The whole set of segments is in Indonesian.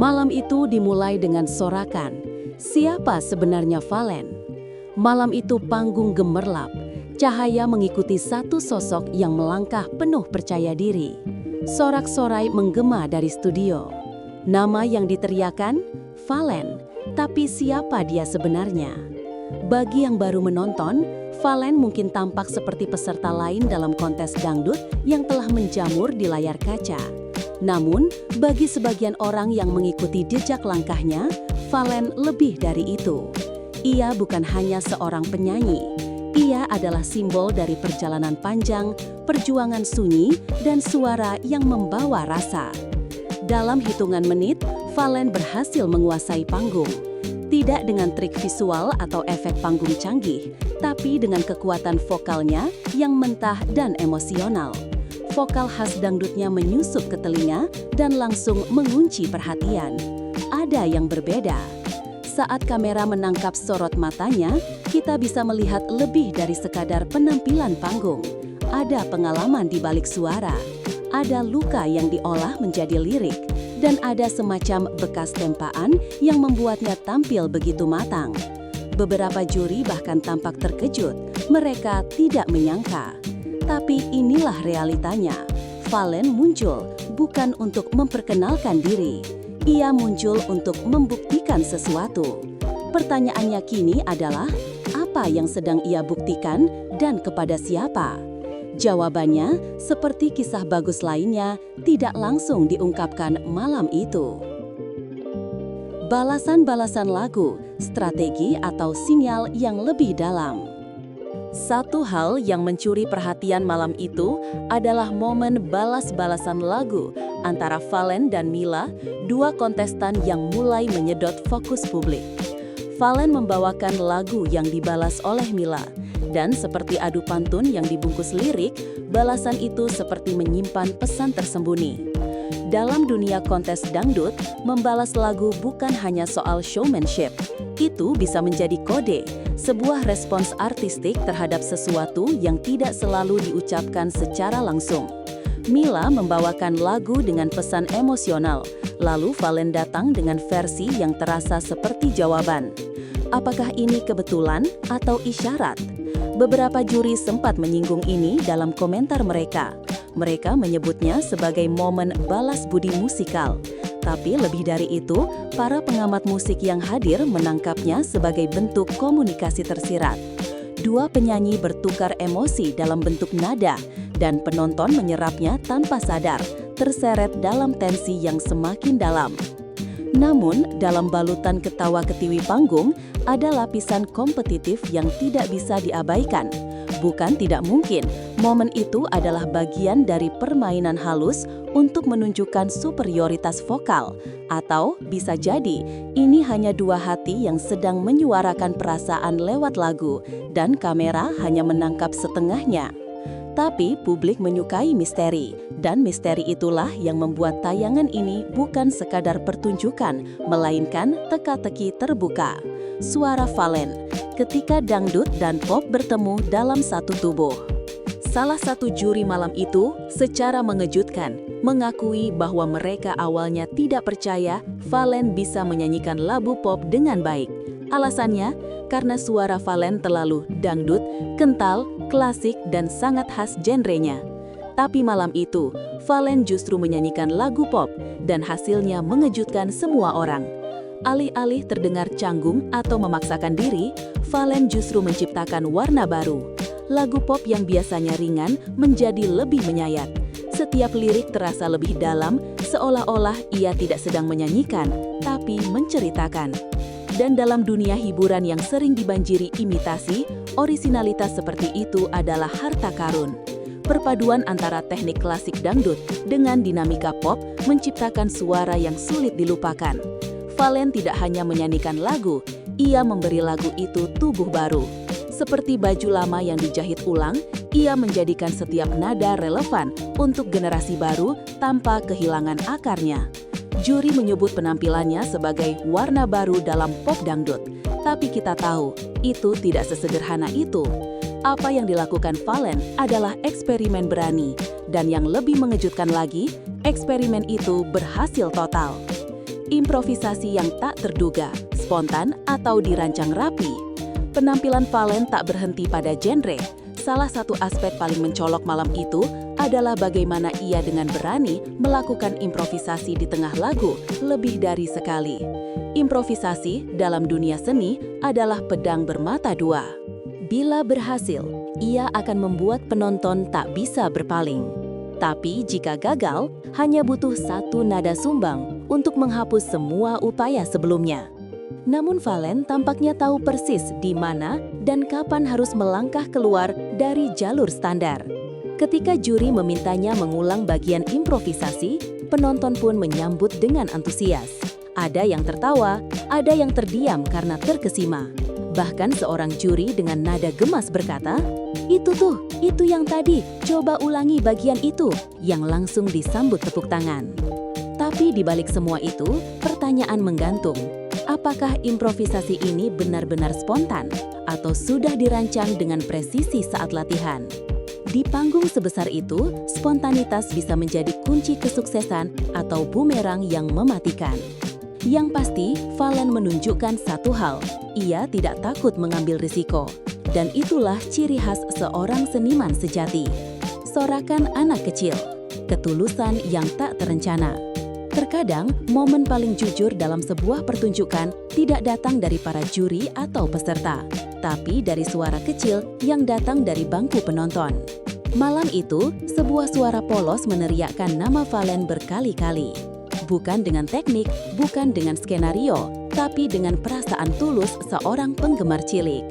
Malam itu dimulai dengan sorakan. Siapa sebenarnya Valen? Malam itu panggung gemerlap. Cahaya mengikuti satu sosok yang melangkah penuh percaya diri. Sorak-sorai menggema dari studio. Nama yang diteriakan? Valen. Tapi siapa dia sebenarnya? Bagi yang baru menonton, Valen mungkin tampak seperti peserta lain dalam kontes dangdut yang telah menjamur di layar kaca. Namun, bagi sebagian orang yang mengikuti jejak langkahnya, Valen lebih dari itu. Ia bukan hanya seorang penyanyi. Ia adalah simbol dari perjalanan panjang, perjuangan sunyi, dan suara yang membawa rasa. Dalam hitungan menit, Valen berhasil menguasai panggung. Tidak dengan trik visual atau efek panggung canggih, tapi dengan kekuatan vokalnya yang mentah dan emosional. Vokal khas dangdutnya menyusup ke telinga dan langsung mengunci perhatian. Ada yang berbeda. Saat kamera menangkap sorot matanya, kita bisa melihat lebih dari sekadar penampilan panggung. Ada pengalaman di balik suara, ada luka yang diolah menjadi lirik, dan ada semacam bekas tempaan yang membuatnya tampil begitu matang. Beberapa juri bahkan tampak terkejut, mereka tidak menyangka. Tapi inilah realitanya. Valen muncul bukan untuk memperkenalkan diri. Ia muncul untuk membuktikan sesuatu. Pertanyaannya kini adalah, apa yang sedang ia buktikan dan kepada siapa? Jawabannya, seperti kisah bagus lainnya, tidak langsung diungkapkan malam itu. Balasan-balasan lagu, strategi atau sinyal yang lebih dalam. Satu hal yang mencuri perhatian malam itu adalah momen balas-balasan lagu antara Valen dan Mila, dua kontestan yang mulai menyedot fokus publik. Valen membawakan lagu yang dibalas oleh Mila, dan seperti adu pantun yang dibungkus lirik, balasan itu seperti menyimpan pesan tersembunyi. Dalam dunia kontes dangdut, membalas lagu bukan hanya soal showmanship. Itu bisa menjadi kode, sebuah respons artistik terhadap sesuatu yang tidak selalu diucapkan secara langsung. Mila membawakan lagu dengan pesan emosional, lalu Valen datang dengan versi yang terasa seperti jawaban. Apakah ini kebetulan atau isyarat? Beberapa juri sempat menyinggung ini dalam komentar mereka. Mereka menyebutnya sebagai momen balas budi musikal. Tapi lebih dari itu, para pengamat musik yang hadir menangkapnya sebagai bentuk komunikasi tersirat. Dua penyanyi bertukar emosi dalam bentuk nada, dan penonton menyerapnya tanpa sadar, terseret dalam tensi yang semakin dalam. Namun, dalam balutan ketawa-ketiwi panggung, ada lapisan kompetitif yang tidak bisa diabaikan. Bukan tidak mungkin, momen itu adalah bagian dari permainan halus untuk menunjukkan superioritas vokal. Atau bisa jadi, ini hanya dua hati yang sedang menyuarakan perasaan lewat lagu, dan kamera hanya menangkap setengahnya. Tapi publik menyukai misteri, dan misteri itulah yang membuat tayangan ini bukan sekadar pertunjukan, melainkan teka-teki terbuka. Suara Valen, ketika dangdut dan pop bertemu dalam satu tubuh. Salah satu juri malam itu, secara mengejutkan, mengakui bahwa mereka awalnya tidak percaya Valen bisa menyanyikan lagu pop dengan baik. Alasannya, karena suara Valen terlalu dangdut, kental, klasik, dan sangat khas genrenya. Tapi malam itu, Valen justru menyanyikan lagu pop, dan hasilnya mengejutkan semua orang. Alih-alih terdengar canggung atau memaksakan diri, Valen justru menciptakan warna baru. Lagu pop yang biasanya ringan menjadi lebih menyayat. Setiap lirik terasa lebih dalam, seolah-olah ia tidak sedang menyanyikan, tapi menceritakan. Dan dalam dunia hiburan yang sering dibanjiri imitasi, orisinalitas seperti itu adalah harta karun. Perpaduan antara teknik klasik dangdut dengan dinamika pop menciptakan suara yang sulit dilupakan. Valen tidak hanya menyanyikan lagu, ia memberi lagu itu tubuh baru. Seperti baju lama yang dijahit ulang, ia menjadikan setiap nada relevan untuk generasi baru tanpa kehilangan akarnya. Juri menyebut penampilannya sebagai warna baru dalam pop dangdut. Tapi kita tahu, itu tidak sesederhana itu. Apa yang dilakukan Valen adalah eksperimen berani. Dan yang lebih mengejutkan lagi, eksperimen itu berhasil total. Improvisasi yang tak terduga, spontan atau dirancang rapi. Penampilan Valen tak berhenti pada genre. Salah satu aspek paling mencolok malam itu adalah bagaimana ia dengan berani melakukan improvisasi di tengah lagu lebih dari sekali. Improvisasi dalam dunia seni adalah pedang bermata dua. Bila berhasil, ia akan membuat penonton tak bisa berpaling. Tapi jika gagal, hanya butuh satu nada sumbang untuk menghapus semua upaya sebelumnya. Namun Valen tampaknya tahu persis di mana dan kapan harus melangkah keluar dari jalur standar. Ketika juri memintanya mengulang bagian improvisasi, penonton pun menyambut dengan antusias. Ada yang tertawa, ada yang terdiam karena terkesima. Bahkan seorang juri dengan nada gemas berkata, itu yang tadi, coba ulangi bagian itu," yang langsung disambut tepuk tangan. Tapi di balik semua itu, pertanyaan menggantung. Apakah improvisasi ini benar-benar spontan atau sudah dirancang dengan presisi saat latihan? Di panggung sebesar itu, spontanitas bisa menjadi kunci kesuksesan atau bumerang yang mematikan. Yang pasti, Valen menunjukkan satu hal, ia tidak takut mengambil risiko. Dan itulah ciri khas seorang seniman sejati. Sorakan anak kecil, ketulusan yang tak terencana. Terkadang, momen paling jujur dalam sebuah pertunjukan tidak datang dari para juri atau peserta, tapi dari suara kecil yang datang dari bangku penonton. Malam itu, sebuah suara polos meneriakkan nama Valen berkali-kali. Bukan dengan teknik, bukan dengan skenario, tapi dengan perasaan tulus seorang penggemar cilik.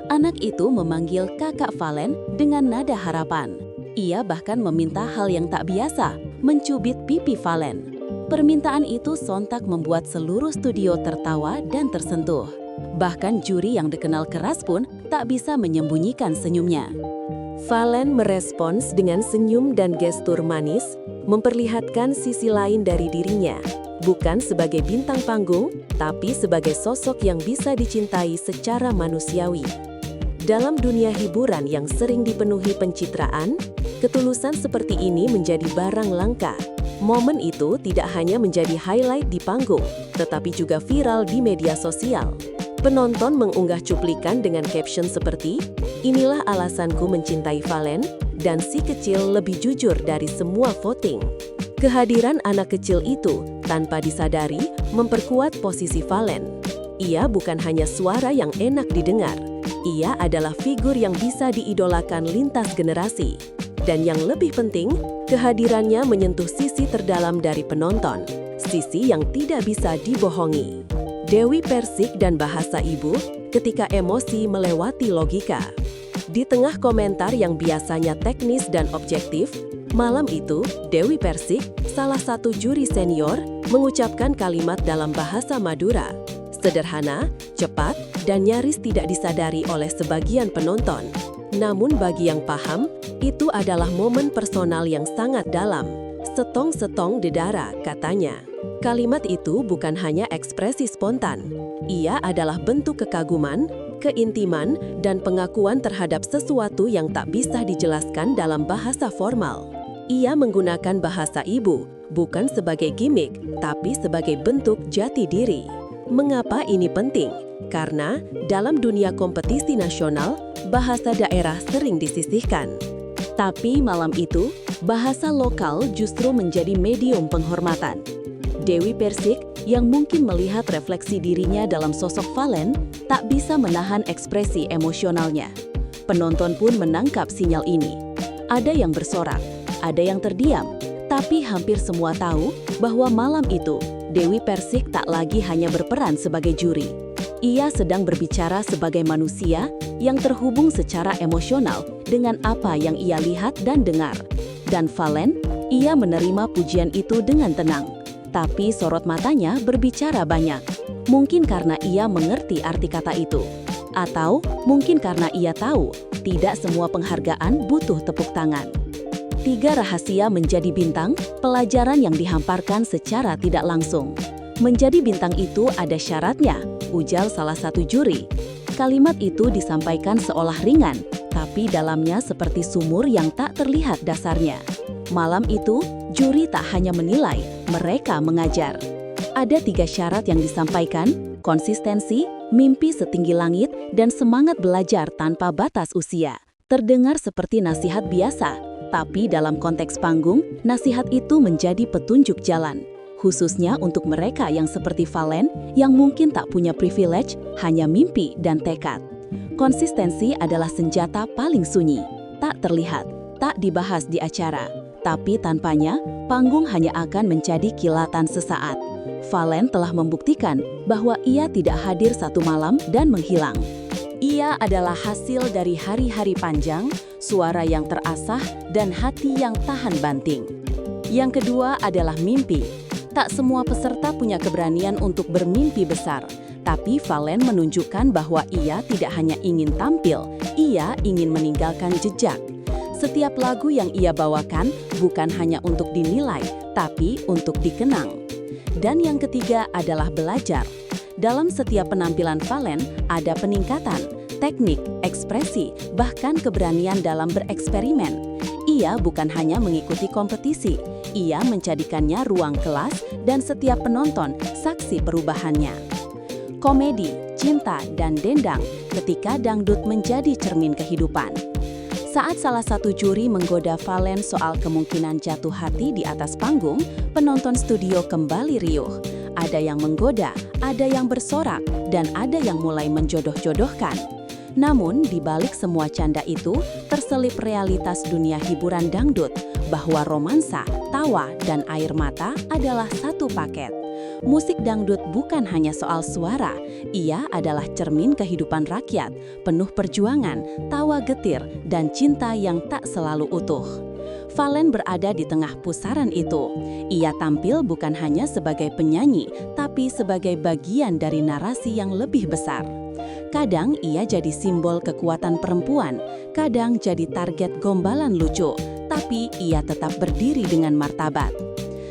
Anak itu memanggil kakak Valen dengan nada harapan. Ia bahkan meminta hal yang tak biasa, mencubit pipi Valen. Permintaan itu sontak membuat seluruh studio tertawa dan tersentuh. Bahkan juri yang dikenal keras pun tak bisa menyembunyikan senyumnya. Valen merespons dengan senyum dan gestur manis, memperlihatkan sisi lain dari dirinya. Bukan sebagai bintang panggung, tapi sebagai sosok yang bisa dicintai secara manusiawi. Dalam dunia hiburan yang sering dipenuhi pencitraan, ketulusan seperti ini menjadi barang langka. Momen itu tidak hanya menjadi highlight di panggung, tetapi juga viral di media sosial. Penonton mengunggah cuplikan dengan caption seperti, "Inilah alasanku mencintai Valen, dan si kecil lebih jujur dari semua voting." Kehadiran anak kecil itu, tanpa disadari, memperkuat posisi Valen. Ia bukan hanya suara yang enak didengar, ia adalah figur yang bisa diidolakan lintas generasi. Dan yang lebih penting, kehadirannya menyentuh sisi terdalam dari penonton, sisi yang tidak bisa dibohongi. Dewi Persik dan bahasa ibu ketika emosi melewati logika. Di tengah komentar yang biasanya teknis dan objektif, malam itu Dewi Persik, salah satu juri senior, mengucapkan kalimat dalam bahasa Madura. Sederhana, cepat, dan nyaris tidak disadari oleh sebagian penonton. Namun bagi yang paham, itu adalah momen personal yang sangat dalam. "Setong-setong dedara," katanya. Kalimat itu bukan hanya ekspresi spontan. Ia adalah bentuk kekaguman, keintiman, dan pengakuan terhadap sesuatu yang tak bisa dijelaskan dalam bahasa formal. Ia menggunakan bahasa ibu, bukan sebagai gimmick, tapi sebagai bentuk jati diri. Mengapa ini penting? Karena dalam dunia kompetisi nasional, bahasa daerah sering disisihkan. Tapi malam itu, bahasa lokal justru menjadi medium penghormatan. Dewi Persik, yang mungkin melihat refleksi dirinya dalam sosok Valen, tak bisa menahan ekspresi emosionalnya. Penonton pun menangkap sinyal ini. Ada yang bersorak, ada yang terdiam, tapi hampir semua tahu bahwa malam itu, Dewi Persik tak lagi hanya berperan sebagai juri. Ia sedang berbicara sebagai manusia yang terhubung secara emosional dengan apa yang ia lihat dan dengar. Dan Valen, ia menerima pujian itu dengan tenang. Tapi sorot matanya berbicara banyak. Mungkin karena ia mengerti arti kata itu. Atau mungkin karena ia tahu tidak semua penghargaan butuh tepuk tangan. 3 rahasia menjadi bintang, pelajaran yang dihamparkan secara tidak langsung. Menjadi bintang itu ada syaratnya, ujar salah satu juri. Kalimat itu disampaikan seolah ringan, tapi dalamnya seperti sumur yang tak terlihat dasarnya. Malam itu, juri tak hanya menilai, mereka mengajar. Ada 3 syarat yang disampaikan: konsistensi, mimpi setinggi langit, dan semangat belajar tanpa batas usia. Terdengar seperti nasihat biasa, tapi dalam konteks panggung, nasihat itu menjadi petunjuk jalan. Khususnya untuk mereka yang seperti Valen, yang mungkin tak punya privilege, hanya mimpi dan tekad. Konsistensi adalah senjata paling sunyi, tak terlihat, tak dibahas di acara. Tapi tanpanya, panggung hanya akan menjadi kilatan sesaat. Valen telah membuktikan bahwa ia tidak hadir satu malam dan menghilang. Ia adalah hasil dari hari-hari panjang, suara yang terasah, dan hati yang tahan banting. Yang kedua adalah mimpi. Tak semua peserta punya keberanian untuk bermimpi besar, tapi Valen menunjukkan bahwa ia tidak hanya ingin tampil, ia ingin meninggalkan jejak. Setiap lagu yang ia bawakan bukan hanya untuk dinilai, tapi untuk dikenang. Dan yang ketiga adalah belajar. Dalam setiap penampilan Valen ada peningkatan, teknik, ekspresi, bahkan keberanian dalam bereksperimen. Ia bukan hanya mengikuti kompetisi, ia menjadikannya ruang kelas dan setiap penonton saksi perubahannya. Komedi, cinta, dan dendang ketika dangdut menjadi cermin kehidupan. Saat salah satu juri menggoda Valen soal kemungkinan jatuh hati di atas panggung, penonton studio kembali riuh. Ada yang menggoda, ada yang bersorak, dan ada yang mulai menjodoh-jodohkan. Namun, di balik semua canda itu, terselip realitas dunia hiburan dangdut, bahwa romansa, tawa, dan air mata adalah satu paket. Musik dangdut bukan hanya soal suara, ia adalah cermin kehidupan rakyat, penuh perjuangan, tawa getir, dan cinta yang tak selalu utuh. Valen berada di tengah pusaran itu. Ia tampil bukan hanya sebagai penyanyi, tapi sebagai bagian dari narasi yang lebih besar. Kadang ia jadi simbol kekuatan perempuan, kadang jadi target gombalan lucu, tapi ia tetap berdiri dengan martabat.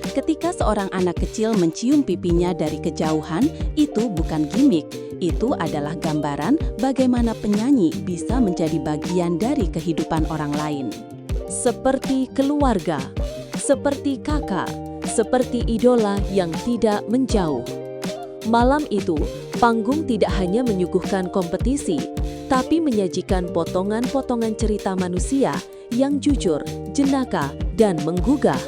Ketika seorang anak kecil mencium pipinya dari kejauhan, itu bukan gimmick, itu adalah gambaran bagaimana penyanyi bisa menjadi bagian dari kehidupan orang lain. Seperti keluarga, seperti kakak, seperti idola yang tidak menjauh. Malam itu, panggung tidak hanya menyuguhkan kompetisi, tapi menyajikan potongan-potongan cerita manusia yang jujur, jenaka, dan menggugah.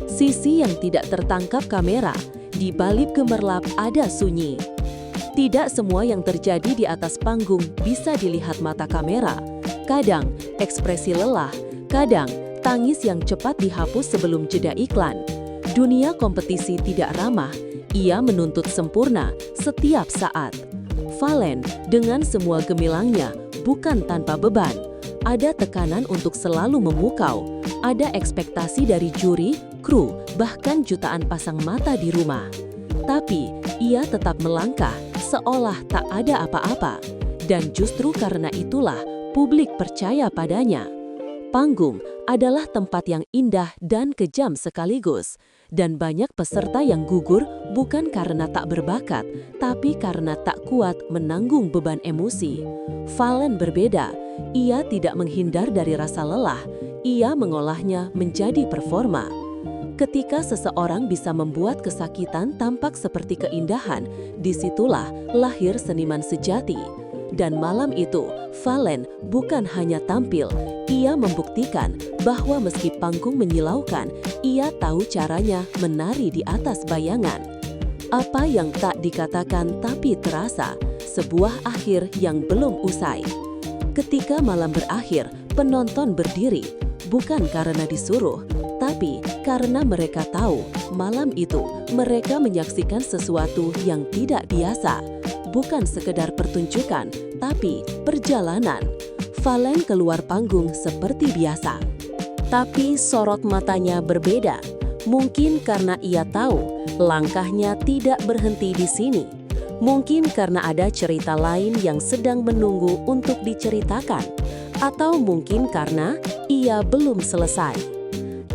Sisi yang tidak tertangkap kamera, di balik gemerlap ada sunyi. Tidak semua yang terjadi di atas panggung bisa dilihat mata kamera. Kadang, ekspresi lelah, kadang, tangis yang cepat dihapus sebelum jeda iklan. Dunia kompetisi tidak ramah, ia menuntut sempurna setiap saat. Valen, dengan semua gemilangnya, bukan tanpa beban. Ada tekanan untuk selalu memukau, ada ekspektasi dari juri, kru, bahkan jutaan pasang mata di rumah. Tapi, ia tetap melangkah, seolah tak ada apa-apa. Dan justru karena itulah, publik percaya padanya. Panggung adalah tempat yang indah dan kejam sekaligus. Dan banyak peserta yang gugur bukan karena tak berbakat, tapi karena tak kuat menanggung beban emosi. Valen berbeda, ia tidak menghindar dari rasa lelah, ia mengolahnya menjadi performa. Ketika seseorang bisa membuat kesakitan tampak seperti keindahan, disitulah lahir seniman sejati. Dan malam itu, Valen bukan hanya tampil, ia membuktikan bahwa meski panggung menyilaukan, ia tahu caranya menari di atas bayangan. Apa yang tak dikatakan tapi terasa, sebuah akhir yang belum usai. Ketika malam berakhir, penonton berdiri, bukan karena disuruh, tapi karena mereka tahu malam itu mereka menyaksikan sesuatu yang tidak biasa. Bukan sekedar pertunjukan, tapi perjalanan. Valen keluar panggung seperti biasa. Tapi sorot matanya berbeda. Mungkin karena ia tahu langkahnya tidak berhenti di sini. Mungkin karena ada cerita lain yang sedang menunggu untuk diceritakan. Atau mungkin karena ia belum selesai.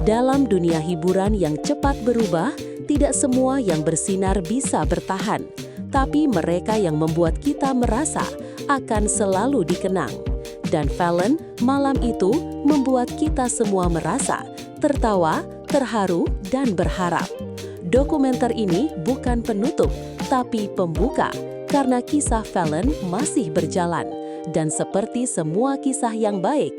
Dalam dunia hiburan yang cepat berubah, tidak semua yang bersinar bisa bertahan. Tapi mereka yang membuat kita merasa akan selalu dikenang. Dan Valen malam itu membuat kita semua merasa tertawa, terharu, dan berharap. Dokumenter ini bukan penutup, tapi pembuka, karena kisah Fallon masih berjalan. Dan seperti semua kisah yang baik,